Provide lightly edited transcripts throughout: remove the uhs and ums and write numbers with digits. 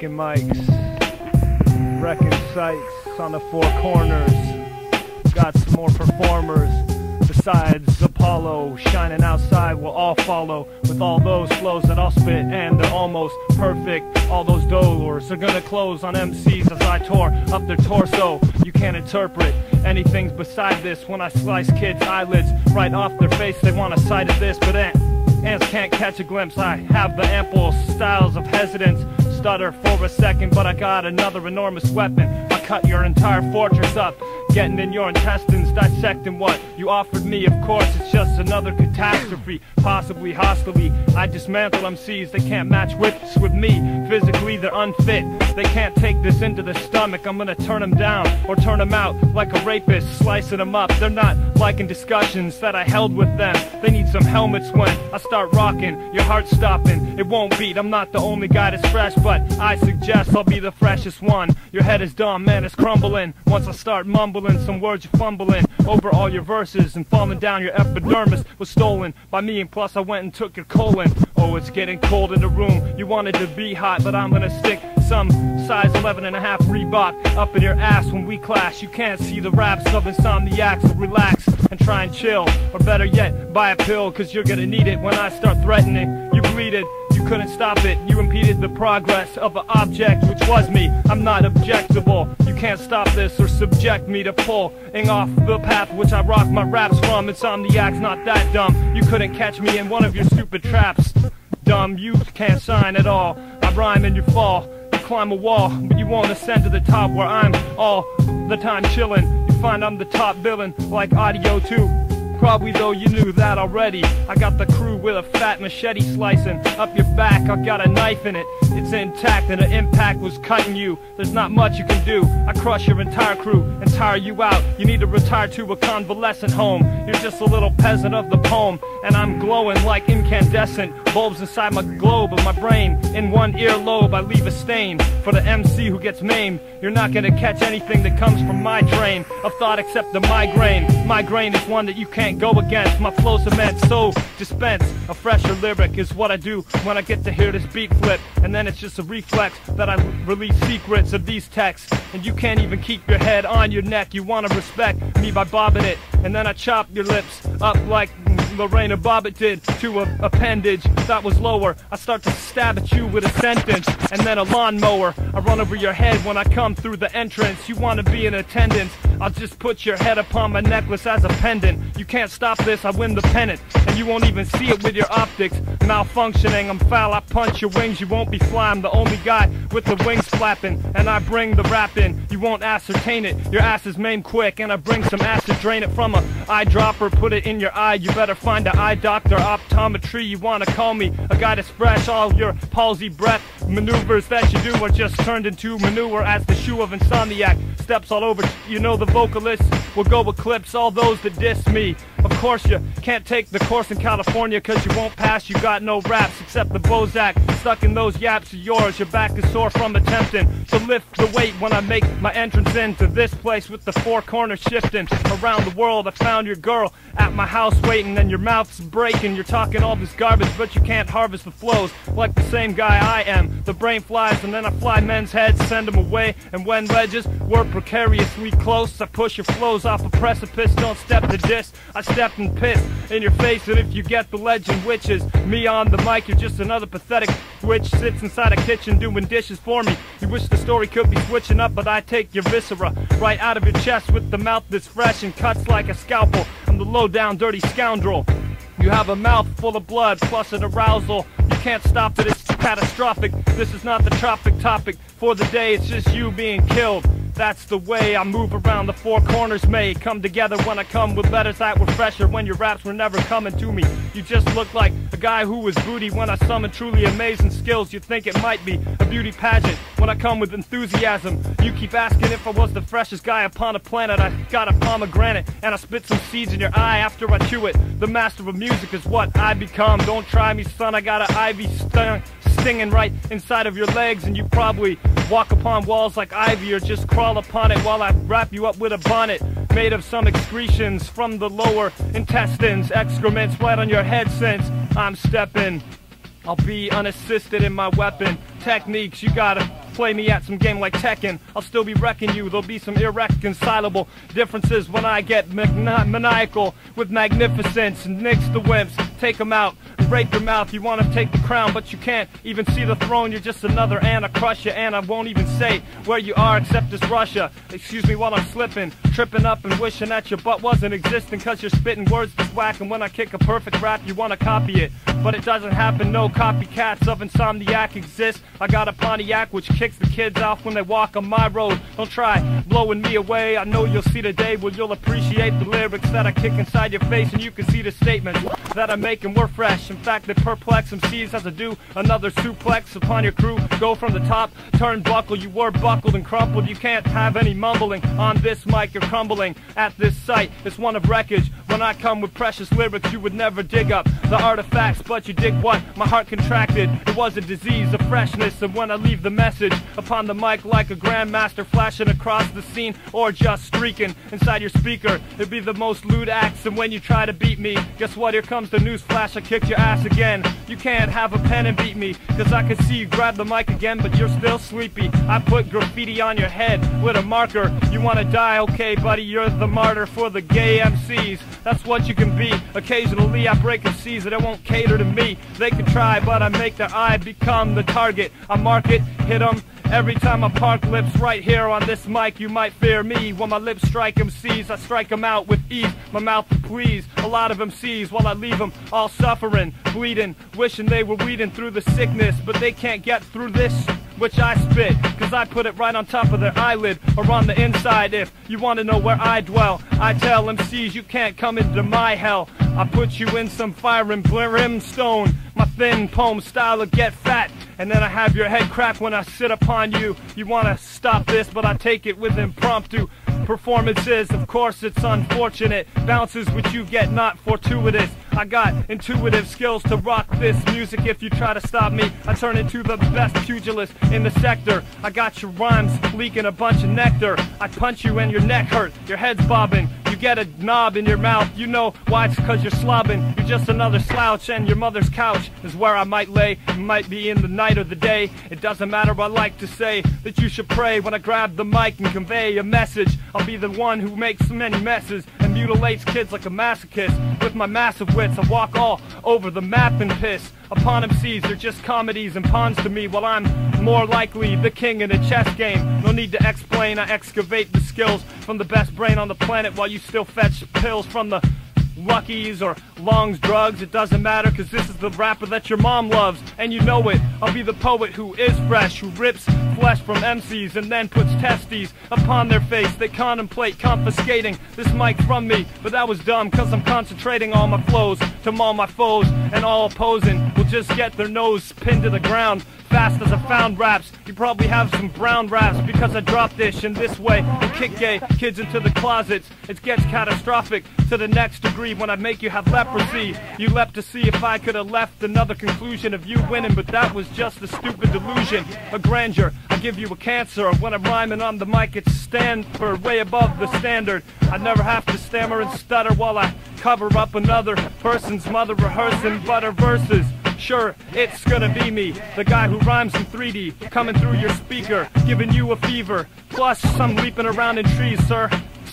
Breaking mics, wrecking sites on the four corners. Got some more performers besides Apollo, shining outside will all follow with all those flows that I'll spit, and they're almost perfect. All those doors are gonna close on MCs as I tore up their torso. You can't interpret anything beside this when I slice kids' eyelids right off their face. They want a sight of this, but ants can't catch a glimpse. I have the ample styles of hesitance. Stutter for a second, but I got another enormous weapon. I cut your entire fortress up, getting in your intestines, dissecting what you offered me. Of course, it's just another catastrophe, possibly hostilely. I dismantle MCs, they can't match wits with me. Physically, they're unfit, they can't take this into the stomach. I'm gonna turn them down or turn them out like a rapist, slicing them up. They're not liking discussions that I held with them. They need some helmets when I start rocking. Your heart's stopping, it won't beat. I'm not the only guy that's fresh, but I suggest I'll be the freshest one. Your head is dumb, man, it's crumbling. Once I start mumbling some words, you're fumbling over all your verses and falling down. Your epidermis was stolen by me, and plus I went and took your colon. Oh, it's getting cold in the room. You wanted to be hot, but I'm gonna stick some size 11.5 Reebok up in your ass when we clash. You can't see the raps of Insomniac, so relax and try and chill. Or better yet, buy a pill, cause you're gonna need it when I start threatening. You bleeded, you couldn't stop it. You impeded the progress of an object, which was me. I'm not objectable. You can't stop this or subject me to pulling off the path which I rock my raps from. Insomniac's not that dumb. You couldn't catch me in one of your stupid traps. Dumb, you can't shine at all. I rhyme and you fall. You climb a wall, but you won't ascend to the top where I'm all the time chillin'. You find I'm the top villain, like audio too. Probably though you knew that already. I got the crew with a fat machete slicing up your back. I got a knife in it, it's intact, and the impact was cutting you. There's not much you can do. I crush your entire crew and tire you out. You need to retire to a convalescent home. You're just a little peasant of the poem, and I'm glowing like incandescent bulbs inside my globe of my brain. In one earlobe I leave a stain for the MC who gets maimed. You're not gonna catch anything that comes from my train of thought except the migraine. Migraine is one that you can't go against. My flow's immense, so dispense a fresher lyric is what I do when I get to hear this beat flip. And then it's just a reflex that I release secrets of these texts, and you can't even keep your head on your neck. You wanna respect me by bobbing it, and then I chop your lips up like Lorena Bobbitt did to a appendage that was lower. I start to stab at you with a sentence, and then a lawnmower. I run over your head when I come through the entrance. You wanna be in attendance, I'll just put your head upon my necklace as a pendant. You can't stop this, I win the pennant, and you won't even see it with your optics malfunctioning. I'm foul, I punch your wings, you won't be fly. I'm the only guy with the wings flapping, and I bring the rap in. You won't ascertain it, your ass is maimed quick, and I bring some acid, drain it from a eyedropper, put it in your eye. You better find an eye doctor, optometry. You wanna call me a guy that's fresh. All your palsy breath maneuvers that you do are just turned into manure as the shoe of Insomniac steps all over. You know the vocalists will go eclipse all those that diss me. Of course you can't take the course in California, cause you won't pass. You got no raps except the Bozak stuck in those yaps of yours. Your back is sore from attempting to lift the weight when I make my entrance into this place with the four corners shifting around the world. I found your girl at my house waiting, and your mouth's breaking. You're talking all this garbage, but you can't harvest the flows like the same guy I am. The brain flies, and then I fly men's heads, send them away. And when ledges were precariously close, I push your flows off a precipice. Don't step to this, I step and piss in your face. And if you get the legend, which is me on the mic, you're just another pathetic witch sits inside a kitchen doing dishes for me. You wish the story could be switching up, but I take your viscera right out of your chest with the mouth that's fresh and cuts like a scalpel. I'm the low down dirty scoundrel. You have a mouth full of blood plus an arousal. You can't stop it, it's catastrophic. This is not the tropic topic for the day, it's just you being killed. That's the way I move around. The four corners may come together when I come with letters that were fresher when your raps were never coming to me. You just look like a guy who was booty when I summon truly amazing skills. You think it might be a beauty pageant when I come with enthusiasm. You keep asking if I was the freshest guy upon the planet. I got a pomegranate and I spit some seeds in your eye after I chew it. The master of music is what I become. Don't try me, son, I got an ivy stinging right inside of your legs, and you probably walk upon walls like ivy or just crawl upon it while I wrap you up with a bonnet made of some excretions from the lower intestines. Excrements right on your head since I'm stepping. I'll be unassisted in my weapon techniques. You gotta Play me at some game like Tekken, I'll still be wrecking you. There'll be some irreconcilable differences when I get maniacal with magnificence. And nix the wimps, take them out, break your mouth. You want to take the crown, but you can't even see the throne. You're just another ant, I crush you, and I won't even say where you are except it's Russia. Excuse me while I'm slipping, tripping up and wishing that your butt wasn't existing, cause you're spitting words that's whack. And when I kick a perfect rap, you want to copy it, but it doesn't happen. No copycats of Insomniac exist. I got a Pontiac which kicks the kids off when they walk on my road. Don't try blowing me away, I know you'll see the day where you'll appreciate the lyrics that I kick inside your face, and you can see the statements that I make and we're fresh. In fact, they perplex MCs as I do another suplex upon your crew. Go from the top, turnbuckle, you were buckled and crumpled. You can't have any mumbling on this mic, you're crumbling at this site. It's one of wreckage. When I come with precious lyrics, you would never dig up the artifacts, but you dig what? My heart contracted. It was a disease of freshness, and when I leave the message upon the mic like a grandmaster flashing across the scene, or just streaking inside your speaker, it'd be the most lewd acts. And when you try to beat me, guess what? Here comes the news flash, I kicked your ass again. You can't have a pen and beat me, cause I can see you grab the mic again, but you're still sleepy. I put graffiti on your head with a marker. You wanna die? Okay buddy, you're the martyr for the gay MCs. That's what you can be. Occasionally I break MCs that won't cater to me. They can try, but I make their eye become the target. I mark it, hit them. Every time I park lips right here on this mic, you might fear me. When my lips strike MCs, I strike them out with ease. My mouth will please a lot of MCs while I leave them all suffering, bleeding, wishing they were weeding through the sickness, but they can't get through this which I spit, cause I put it right on top of their eyelid or on the inside. If you want to know where I dwell, I tell MCs you can't come into my hell. I put you in some fire and brimstone. My thin poem style will get fat, and then I have your head crack when I sit upon you. You want to stop this, but I take it with impromptu performances. Of course it's unfortunate, bounces which you get not fortuitous. I got intuitive skills to rock this music. If you try to stop me, I turn into the best pugilist in the sector. I got your rhymes leaking a bunch of nectar. I punch you and your neck hurt, your head's bobbing. You get a knob in your mouth, you know why? It's cause you're slobbing. You're just another slouch, and your mother's couch is where I might lay. It might be in the night or the day, it doesn't matter. I like to say that you should pray when I grab the mic and convey a message. I'll be the one who makes many messes and mutilates kids like a masochist. With my massive wits, I walk all over the map and piss upon MCs. They're just comedies and pawns to me, while I'm more likely the king in a chess game. No need to explain, I excavate the skills from the best brain on the planet, while you still fetch pills from the Luckies or Long's drugs. It doesn't matter, cause this is the rapper that your mom loves, and you know it. I'll be the poet who is fresh, who rips flesh from MCs and then puts testes upon their face. They contemplate confiscating this mic from me, but that was dumb, cause I'm concentrating all my flows to maul my foes, and all opposing will just get their nose pinned to the ground. Fast as I found raps, you probably have some brown raps, because I drop this in this way and kick gay kids into the closets. It gets catastrophic to the next degree when I make you have leprosy. You leapt to see if I could have left another conclusion of you winning, but that was just a stupid delusion, a grandeur. I give you a cancer. When I'm rhyming on the mic, it's Stanford, way above the standard. I never have to stammer and stutter while I cover up another person's mother rehearsing butter verses. Sure, it's gonna be me, the guy who rhymes in 3D, coming through your speaker, giving you a fever. Plus, I'm leaping around in trees, sir,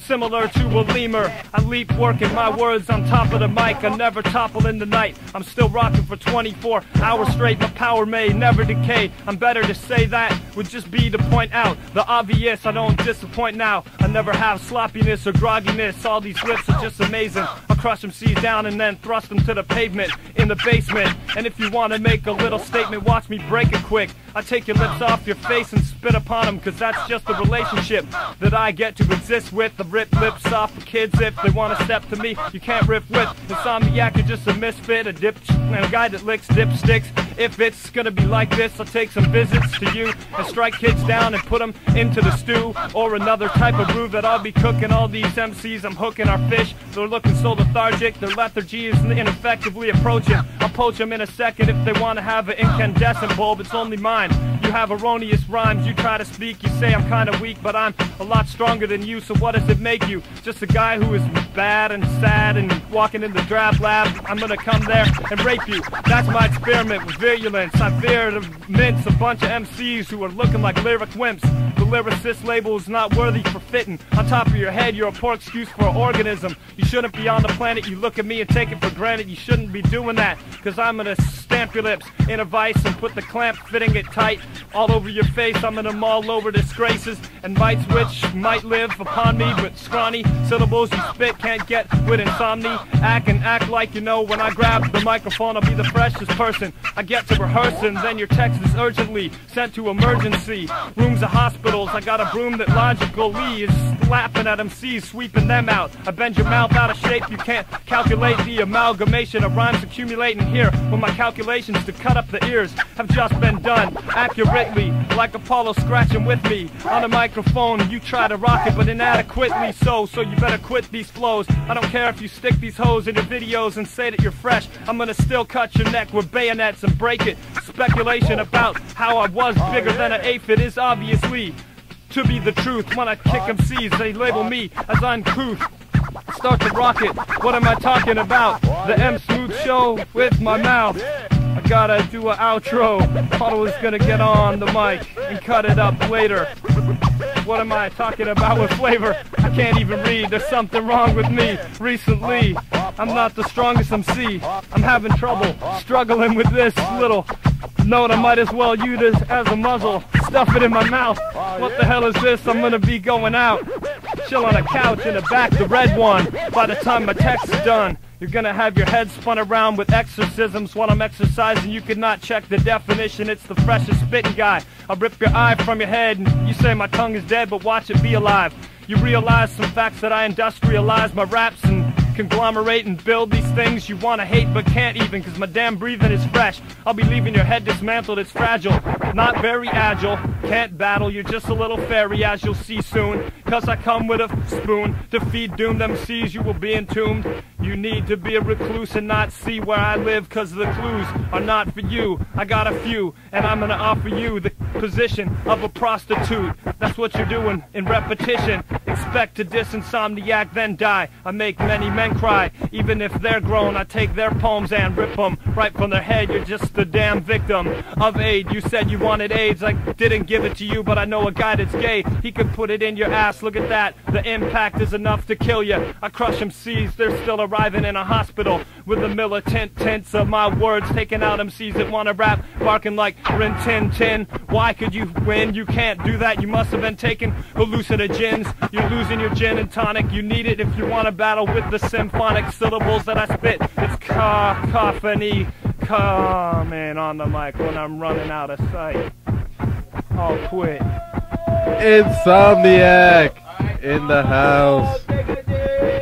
similar to a lemur. I leap working my words on top of the mic. I never topple in the night. I'm still rocking for 24 hours straight. My power may never decay. I'm better to say that would just be to point out the obvious. I don't disappoint now. I never have sloppiness or grogginess. All these rips are just amazing. I'll crush them C's down and then thrust them to the pavement in the basement. And if you want to make a little statement, watch me break it quick. I take your lips off your face and spit upon them, cause that's just the relationship that I get to exist with. The rip lips off for kids if they want to step to me. You can't riff with Insomniac, you're just a misfit, a dip and a guy that licks dipsticks. If it's gonna be like this, I'll take some visits to you and strike kids down and put them into the stew, or another type of brew that I'll be cooking. All these MCs I'm hooking are fish. They're looking so lethargic, their lethargy is ineffectively approaching. I'll poach them in a second if they want to have an incandescent bulb. It's only mine. You have erroneous rhymes, you try to speak, you say I'm kinda weak, but I'm a lot stronger than you, so what does it make you? Just a guy who is bad and sad and walking in the draft lab? I'm gonna come there and rape you. That's my experiment with virulence. I fear to mince a bunch of MCs who are looking like lyric wimps. The lyricist label is not worthy for fitting. On top of your head, you're a poor excuse for an organism. You shouldn't be on the planet. You look at me and take it for granted. You shouldn't be doing that, cause I'm gonna stamp your lips in a vice and put the clamp fitting it tight all over your face. I'm gonna maul over disgraces and mites which might live upon me, but scrawny syllables you spit can't get with Insomniac. And act like you know when I grab the microphone I'll be the freshest person. I get to rehearsing, then your text is urgently sent to emergency rooms of hospitals. I got a broom that logically is laughing at MCs, sweeping them out. I bend your mouth out of shape, you can't calculate the amalgamation of rhymes accumulating here, when my calculations to cut up the ears have just been done accurately, like Apollo scratching with me on a microphone. You try to rock it but inadequately so you better quit these flows. I don't care if you stick these hoes in your videos and say that you're fresh, I'm gonna still cut your neck with bayonets and break it. Speculation about how I was bigger than an aphid is obviously to be the truth. When I kick MCs, they label me as uncouth. Start to rock it, what am I talking about? The M Smooth show with my mouth. I gotta do an outro. Thought I was gonna get on the mic and cut it up later. What am I talking about with flavor? I can't even read, there's something wrong with me. Recently, I'm not the strongest MC. I'm having trouble struggling with this little note. I might as well use this as a muzzle. Stuff it in my mouth. What the hell is this? I'm gonna be going out. Chill on a couch in the back, the red one. By the time my text is done, you're gonna have your head spun around with exorcisms while I'm exercising. You could not check the definition, it's the freshest spitting guy. I'll rip your eye from your head and you say my tongue is dead, but watch it be alive. You realize some facts that I industrialize my raps and conglomerate and build these things you wanna hate but can't even, cause my damn breathing is fresh. I'll be leaving your head dismantled, it's fragile, not very agile, can't battle, you're just a little fairy as you'll see soon, cause I come with a spoon to feed doomed MCs. You will be entombed. You need to be a recluse and not see where I live, cause the clues are not for you. I got a few and I'm gonna offer you the position of a prostitute. That's what you're doing in repetition. Expect to diss Insomniac then die. I make many men cry, even if they're grown. I take their poems and rip them right from their head. You're just a damn victim of aid. You said you wanted AIDS, I didn't give it to you, but I know a guy that's gay. He could put it in your ass, look at that. The impact is enough to kill you. I crush MCs, they're still arriving in a hospital with the militant tints of my words, taking out MCs that wanna rap, barking like Rin Tin Tin. Why could you win? You can't do that, you must have been taking hallucinogens. You're losing your gin and tonic, you need it if you wanna battle with the symphonic syllables that I spit. It's cacophony coming on the mic when I'm running out of sight. I'll quit. Insomniac in the house,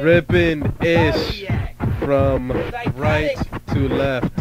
ripping ish from right to left.